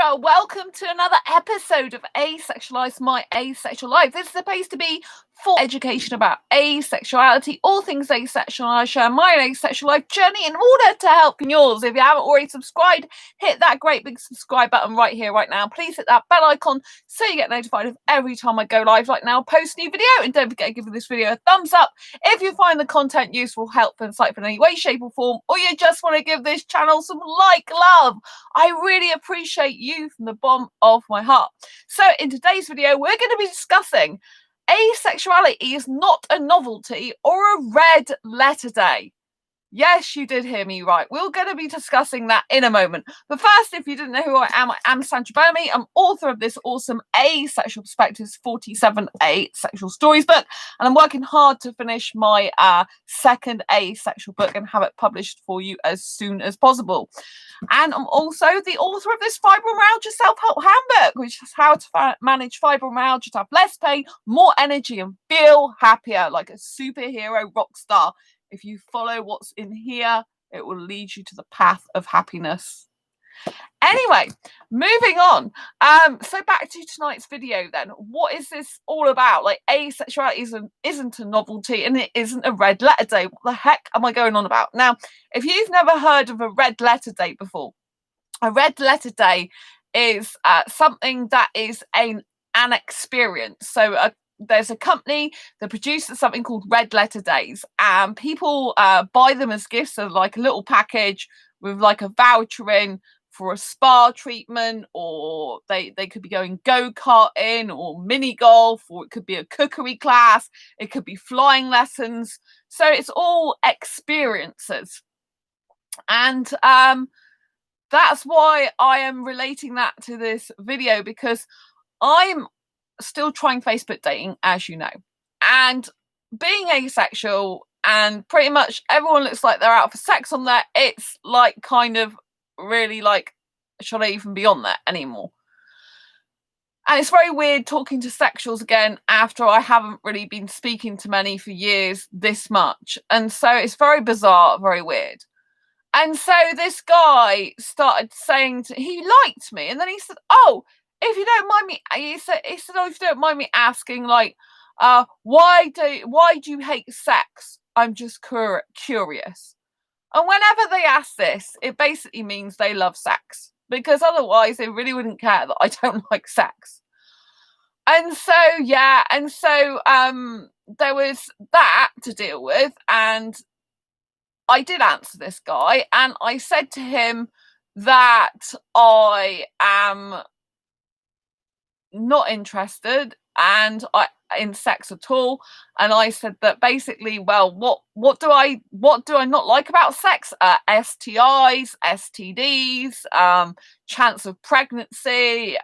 Sandra, welcome to another episode of Asexualise, my asexual life. This is supposed to be for education about asexuality, all things asexual. I share my own asexual life journey in order to help yours. If you haven't already subscribed, hit that great big subscribe button right here, right now. Please hit that bell icon so you get notified of every time I go live, like now, post a new video. And don't forget to give this video a thumbs up if you find the content useful, helpful, insightful in any way, shape or form, or you just want to give this channel some love. I really appreciate you from the bottom of my heart. So in today's video, we're going to be discussing asexuality is not a novelty or a red letter day. Yes, you did hear me right. We're going to be discussing that in a moment. But first, if you didn't know who I am Sandra Bellamy. I'm author of this awesome Asexual Perspectives 47 Asexual Stories book. And I'm working hard to finish my second Asexual book and have it published for you as soon as possible. And I'm also the author of this fibromyalgia self-help handbook, which is how to manage fibromyalgia to have less pain, more energy, and feel happier like a superhero rock star. If you follow what's in here, it will lead you to the path of happiness. Anyway, moving on. So back to tonight's video then. What is this all about? Like, asexuality isn't a novelty and it isn't a red letter day. What the heck am I going on about? Now, if you've never heard of a red letter day before, a red letter day is something that is an experience. So there's a company that produces something called red letter days, and people buy them as gifts, of like a little package with like a voucher in for a spa treatment, or they could be going go-karting or mini golf, or it could be a cookery class, it could be flying lessons. So it's all experiences, and that's why I am relating that to this video, because I'm still trying Facebook dating, as you know, and being asexual, and pretty much everyone looks like they're out for sex on there. It's like kind of really like, should I even be on there anymore? And it's very weird talking to sexuals again after I haven't really been speaking to many for years this much, and so it's very bizarre, very weird. And so this guy started saying he liked me, and then he said, "Oh, if you don't mind me," he said, "Oh, if you don't mind me asking, like, why do you hate sex? I'm just curious." And whenever they ask this, it basically means they love sex, because otherwise they really wouldn't care that I don't like sex. And so yeah, and so there was that to deal with, and I did answer this guy, and I said to him that I am not interested and in sex at all. And I said that basically, well, what do I not like about sex? STIs, STDs, chance of pregnancy,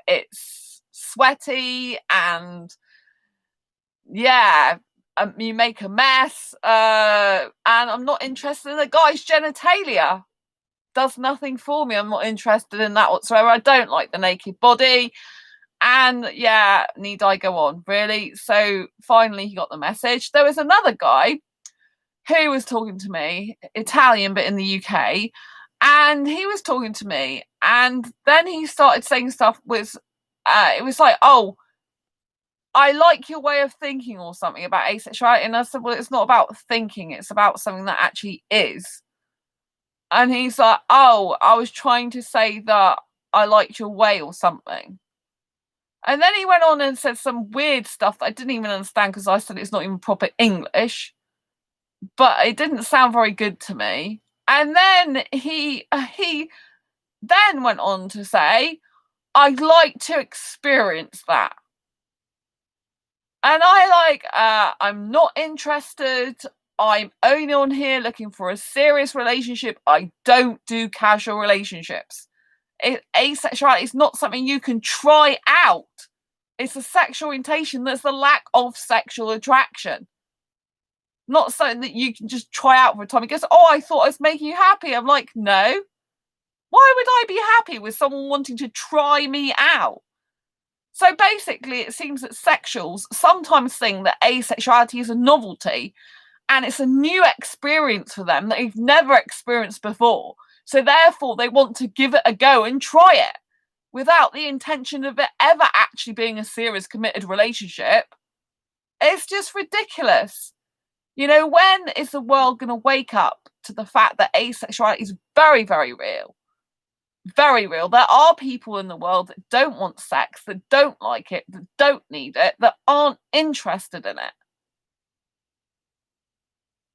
it's sweaty, and yeah, you make a mess, and I'm not interested in a guy's genitalia. Does nothing for me. I'm not interested in that whatsoever. I don't like the naked body. And yeah, need I go on, really? So finally he got the message. There was another guy who was talking to me, Italian but in the UK, and he was talking to me, and then he started saying stuff with it was like, "Oh, I like your way of thinking," or something about asexuality. And I said, "Well, it's not about thinking, it's about something that actually is." And he's like, "Oh, I was trying to say that I liked your way," or something. And then he went on and said some weird stuff that I didn't even understand, because I said it's not even proper English. But it didn't sound very good to me. And then he then went on to say, "I'd like to experience that." And I'm not interested. I'm only on here looking for a serious relationship. I don't do casual relationships. Asexuality is not something you can try out. It's a sexual orientation that's the lack of sexual attraction. Not something that you can just try out for a time. He goes, "Oh, I thought I was making you happy." I'm like, no. Why would I be happy with someone wanting to try me out? So basically, it seems that sexuals sometimes think that asexuality is a novelty, and it's a new experience for them that they've never experienced before. So therefore, they want to give it a go and try it. without the intention of it ever actually being a serious committed relationship, it's just ridiculous. You know, when is the world going to wake up to the fact that asexuality is very, very real? Very real. There are people in the world that don't want sex, that don't like it, that don't need it, that aren't interested in it.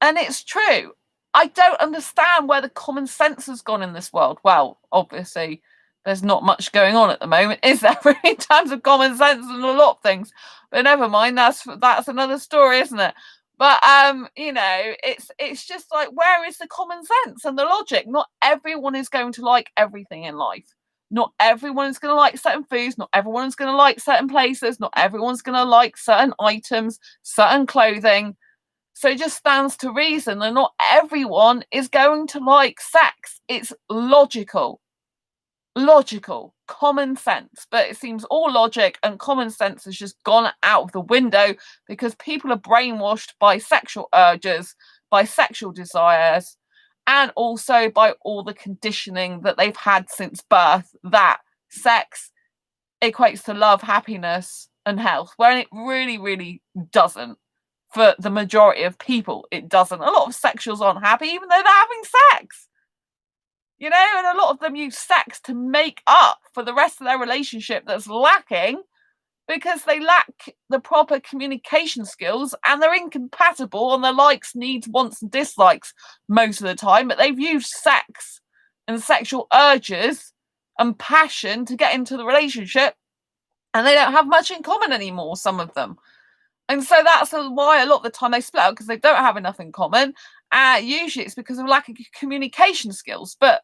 And it's true. I don't understand where the common sense has gone in this world. Well, obviously, there's not much going on at the moment, is there, in terms of common sense and a lot of things? But never mind, that's another story, isn't it? But you know, it's just like, where is the common sense and the logic? Not everyone is going to like everything in life. Not everyone is going to like certain foods. Not everyone's going to like certain places. Not everyone's going to like certain items, certain clothing. So it just stands to reason that not everyone is going to like sex. It's logical, common sense. But it seems all logic and common sense has just gone out of the window because people are brainwashed by sexual urges, by sexual desires, and also by all the conditioning that they've had since birth, that sex equates to love, happiness, and health, when it really, really doesn't. For the majority of people, it doesn't. A lot of sexuals aren't happy, even though they're having sex. You know, and a lot of them use sex to make up for the rest of their relationship that's lacking because they lack the proper communication skills and they're incompatible on their likes, needs, wants, and dislikes most of the time. But they've used sex and sexual urges and passion to get into the relationship, and they don't have much in common anymore, some of them. And so that's why a lot of the time they split up, because they don't have enough in common. Usually it's because of lack of communication skills. But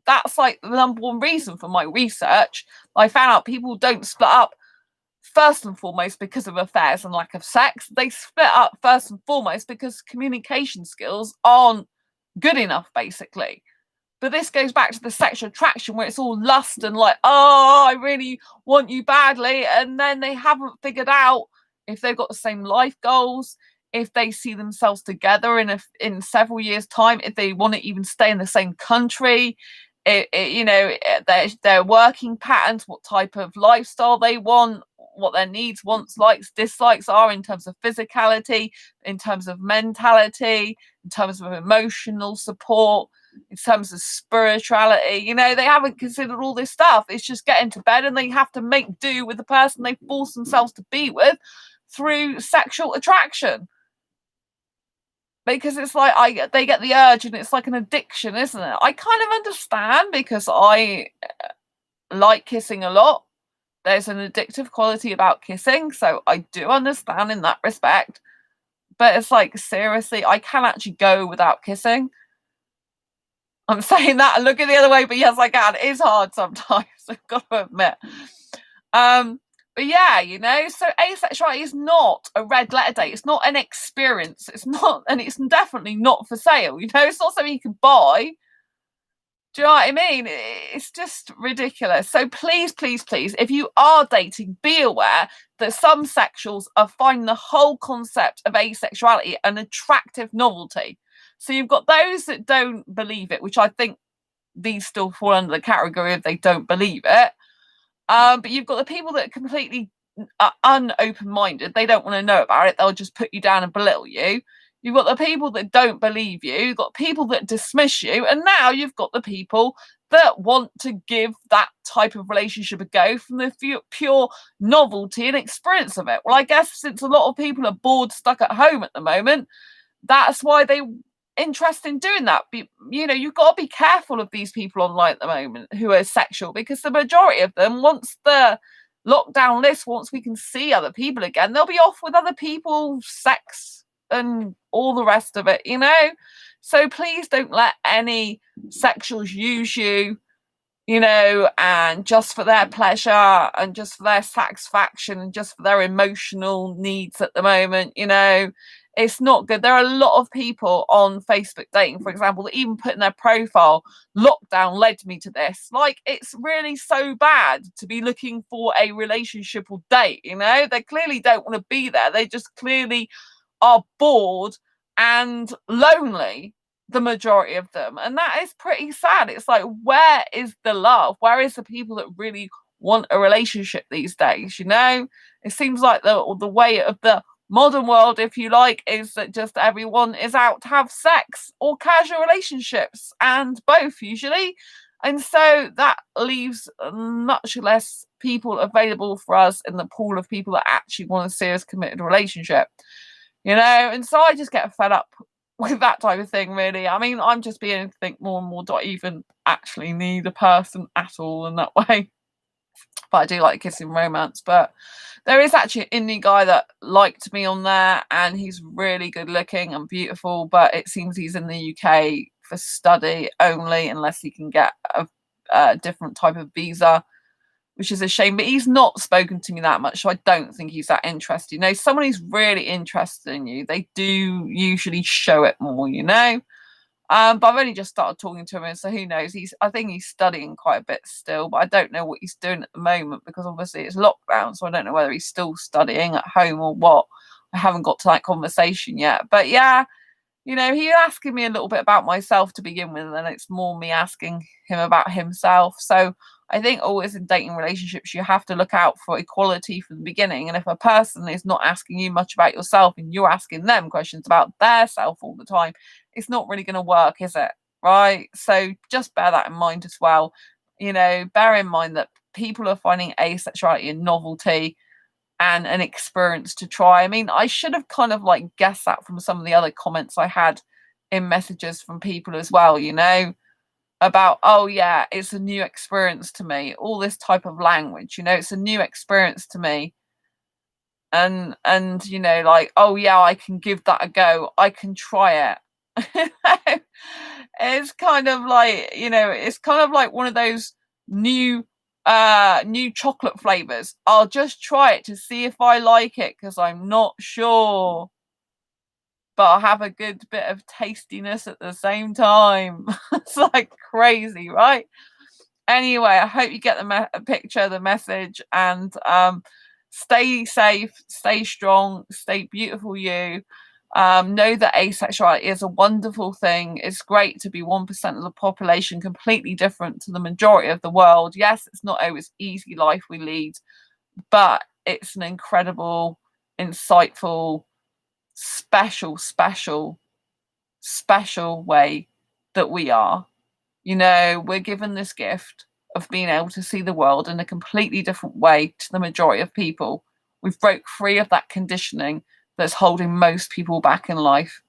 that's like the number one reason for my research. I found out people don't split up first and foremost because of affairs and lack of sex. They split up first and foremost because communication skills aren't good enough, basically. But this goes back to the sexual attraction where it's all lust and like, oh, I really want you badly. And then they haven't figured out if they've got the same life goals, if they see themselves together in several years' time, if they want to even stay in the same country, you know, their working patterns, what type of lifestyle they want, what their needs, wants, likes, dislikes are in terms of physicality, in terms of mentality, in terms of emotional support, in terms of spirituality. You know, they haven't considered all this stuff. It's just get into bed and they have to make do with the person they force themselves to be with through sexual attraction, because it's like they get the urge and it's like an addiction, isn't it? I kind of understand, because I like kissing a lot. There's an addictive quality about kissing, so I do understand in that respect. But it's like, seriously, I can actually go without kissing. I'm saying that and looking the other way, but yes, I can. It is hard sometimes, I've got to admit. But yeah, you know, so asexuality is not a red letter day. It's not an experience. It's not, and it's definitely not for sale. You know, it's not something you can buy. Do you know what I mean? It's just ridiculous. So please, please, please, if you are dating, be aware that some sexuals are finding the whole concept of asexuality an attractive novelty. So you've got those that don't believe it, which I think these still fall under the category of they don't believe it. But you've got the people that are completely unopen-minded. They don't want to know about it. They'll just put you down and belittle you. You've got the people that don't believe you. You've got people that dismiss you. And now you've got the people that want to give that type of relationship a go from the pure novelty and experience of it. Well, I guess since a lot of people are bored, stuck at home at the moment, that's why they're interested in doing that. You know, you've got to be careful of these people online at the moment who are sexual, because the majority of them, once the lockdown lifts, once we can see other people again, they'll be off with other people, sex and all the rest of it, you know. So please don't let any sexuals use you, you know, and just for their pleasure and just for their satisfaction and just for their emotional needs at the moment. You know, it's not good. There are a lot of people on Facebook dating, for example, that even put in their profile, lockdown led me to this. Like, it's really so bad to be looking for a relationship or date, you know. They clearly don't want to be there. They just clearly are bored and lonely. the majority of them, and that is pretty sad. It's like, where is the love? Where is the people that really want a relationship these days? It seems like the way of the modern world, if you like, is that just everyone is out to have sex or casual relationships, and both usually. And so that leaves much less people available for us in the pool of people that actually want a serious committed relationship. And so I just get fed up with that type of thing, really. I mean, I'm just beginning to think more and more, do I even actually need a person at all in that way? But I do like kissing romance. But there is actually an indie guy that liked me on there, and he's really good looking and beautiful, but it seems he's in the UK for study only, unless he can get a different type of visa, which is a shame. But he's not spoken to me that much, so I don't think he's that interested. Someone who's really interested in you, they do usually show it more, but I've only just started talking to him, and so who knows? I think he's studying quite a bit still, but I don't know what he's doing at the moment, because obviously it's lockdown, so I don't know whether he's still studying at home or what. I haven't got to that conversation yet. But yeah, he asking me a little bit about myself to begin with, and it's more me asking him about himself. So I think always in dating relationships, you have to look out for equality from the beginning. And if a person is not asking you much about yourself and you're asking them questions about their self all the time, it's not really going to work, is it? Right? So just bear that in mind as well. Bear in mind that people are finding asexuality and novelty and an experience to try. I mean, I should have kind of like guessed that from some of the other comments I had in messages from people as well, about, oh yeah, it's a new experience to me, all this type of language, it's a new experience to me. And like, oh yeah, I can give that a go, I can try it. It's kind of like, it's kind of like one of those new chocolate flavors. I'll just try it to see if I like it, because I'm not sure, but I'll have a good bit of tastiness at the same time. It's like crazy, right? Anyway, I hope you get the picture, the message, and stay safe, stay strong, stay beautiful, you. Know that asexuality is a wonderful thing. It's great to be 1% of the population, completely different to the majority of the world. Yes, it's not always easy life we lead, but it's an incredible, insightful, special way that we are. We're given this gift of being able to see the world in a completely different way to the majority of people. We've broke free of that conditioning that's holding most people back in life,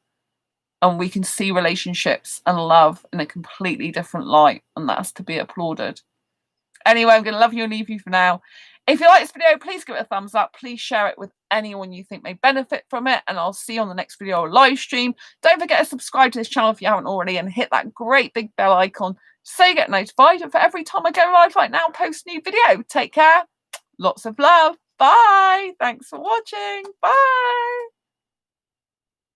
and we can see relationships and love in a completely different light, and that's to be applauded. Anyway, I'm going to love you and leave you for now. If you like this video, please give it a thumbs up. Please share it with anyone you think may benefit from it, and I'll see you on the next video or live stream. Don't forget to subscribe to this channel if you haven't already, and hit that great big bell icon so you get notified for every time I go live like now, post a new video. Take care. Lots of love. Bye. Thanks for watching. Bye.